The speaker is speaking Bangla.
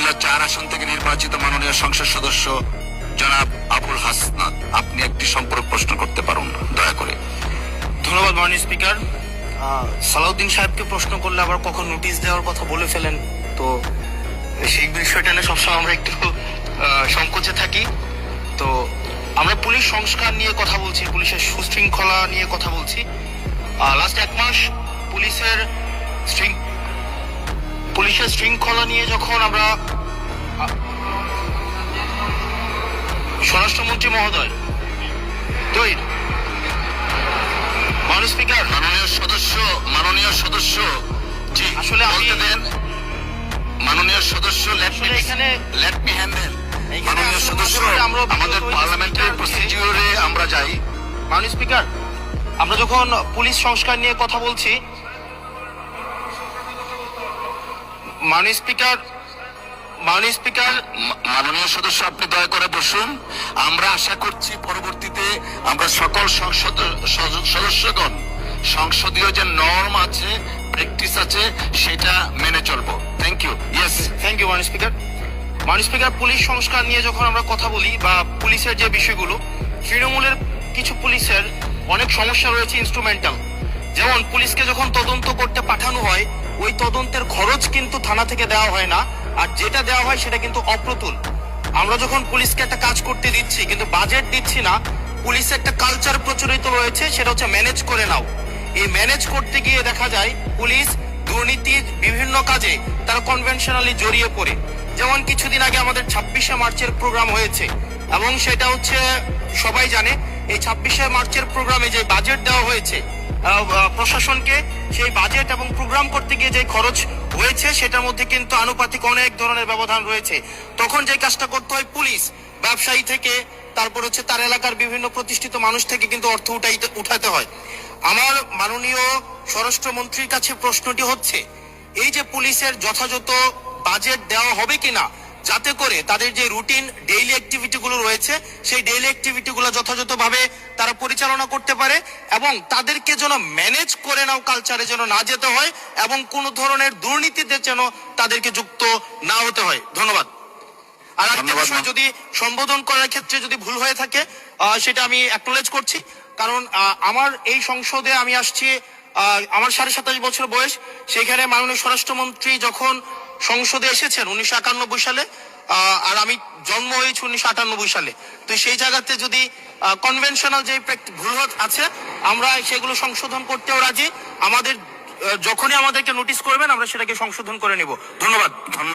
কুমিল্লা 4 আসন থেকে নির্বাচিত মাননীয় সংসদ সদস্য জনাব আবুল হাসনাত, আপনি একটি সম্পর্ক প্রশ্ন করতে পারুন দয়া করে। ধন্যবাদ মাননীয় স্পিকার। সালাউদ্দিন সাহেবকে প্রশ্ন করলে আবার কখন নোটিশ দেওয়ার কথা বলে ফেলেন, তো সেই বিষয়টা নিয়ে সবসময় আমরা একটু সংকোচে থাকি। তো আমরা পুলিশ সংস্কার নিয়ে কথা বলছি, পুলিশের সুশৃঙ্খলা নিয়ে কথা বলছি। লাস্ট 1 মাস পুলিশের শৃঙ্খলা নিয়ে যখন আমরা স্বরাষ্ট্রমন্ত্রী মহোদয় মাননীয় স্পিকার, মাননীয় সদস্য জি আসলে আমি মাননীয় সদস্য এখানে লেট মি হ্যান্ডেল। মাননীয় সদস্য, আমাদের পার্লামেন্টারি প্রসিডিউরে আমরা যাই। মাননীয় স্পিকার, আমরা যখন পুলিশ সংস্কার নিয়ে কথা বলছি, মাননীয় সদস্য আপনি দয়া করে বসুন। আমরা আশা করছি পরবর্তীতে আমরা সকল সদস্যগণ সংসদীয় যে নর্ম আছে, প্র্যাকটিস আছে, সেটা মেনে চলবো। Thank you. Yes, thank you মাননীয় স্পিকার। মাননীয় স্পিকার, পুলিশ সংস্কার নিয়ে যখন আমরা কথা বলি বা পুলিশের যে বিষয়গুলো, তৃণমূলের কিছু পুলিশের অনেক সমস্যা রয়েছে ইনস্ট্রুমেন্টাল। যেমন পুলিশকে যখন তদন্ত করতে পাঠানো হয়, ওই তদন্তের খরচ কিন্তু থানা থেকে দেওয়া হয় না, আর যেটা দেওয়া হয় সেটা কিন্তু অপ্রতুল। আমরা যখন পুলিশকে একটা কাজ করতে দিচ্ছি কিন্তু বাজেট দিচ্ছি না, পুলিশের একটা কালচার প্রচলিত রয়েছে, সেটা হচ্ছে ম্যানেজ করে নাও। এই ম্যানেজ করতে গিয়ে দেখা যায় পুলিশ দুর্নীতির বিভিন্ন কাজে তারা কনভেনশনালি জড়িয়ে পড়ে। যেমন কিছুদিন আগে আমাদের 26শে মার্চের প্রোগ্রাম হয়েছে, এবং সেটা হচ্ছে সবাই জানে, এই 26শে মার্চের প্রোগ্রামে যে বাজেট দেওয়া হয়েছে প্রশাসনকে, সেই বাজেট এবং প্রোগ্রাম করতে গিয়ে যে খরচ হয়েছে সেটার মধ্যে কিন্তু আনুপাতিক অনেক ধরনের ব্যবধান রয়েছে। তখন যে কাজটা করতে হয়, পুলিশ ব্যবসায়ী থেকে, তারপর হচ্ছে তার এলাকার বিভিন্ন প্রতিষ্ঠিত মানুষ থেকে কিন্তু অর্থ উঠাতে হয়। আমার মাননীয় স্বরাষ্ট্রমন্ত্রীর কাছে প্রশ্নটি হচ্ছে, এই যে পুলিশের যথাযথ বাজেট দেওয়া হবে কিনা, যাতে করে তাদের যে রুটিন ডেইলি অ্যাক্টিভিটি গুলো রয়েছে, সেই ডেইলি অ্যাক্টিভিটি গুলো যথাযথভাবে তারা পরিচালনা করতে পারে, এবং তাদেরকে যেন ম্যানেজ করে নাও কালচারে যেন না যেতে হয়, এবং কোন ধরনের দুর্নীতিতে যেন তাদেরকে যুক্ত না হতে হয়। ধন্যবাদ। আর একটা বিষয়, যদি সম্বোধন করার ক্ষেত্রে যদি ভুল হয়ে থাকে সেটা আমি অ্যাকনোলেজ করছি, কারণ আমার এই সংসদে আমি আসছি, আমার 27.5 বছর বয়স। সেখানে মাননীয় স্বরাষ্ট্রমন্ত্রী যখন সংসদে এসেছেন 1991 সালে, আর আমি জন্ম হয়েছি 1998 সালে। তো সেই জায়গাতে যদি কনভেনশনাল যে ভুল আছে, আমরা সেগুলো সংশোধন করতেও রাজি। যখনই আমাদেরকে নোটিশ করবেন, আমরা সেটাকে সংশোধন করে নিব। ধন্যবাদ।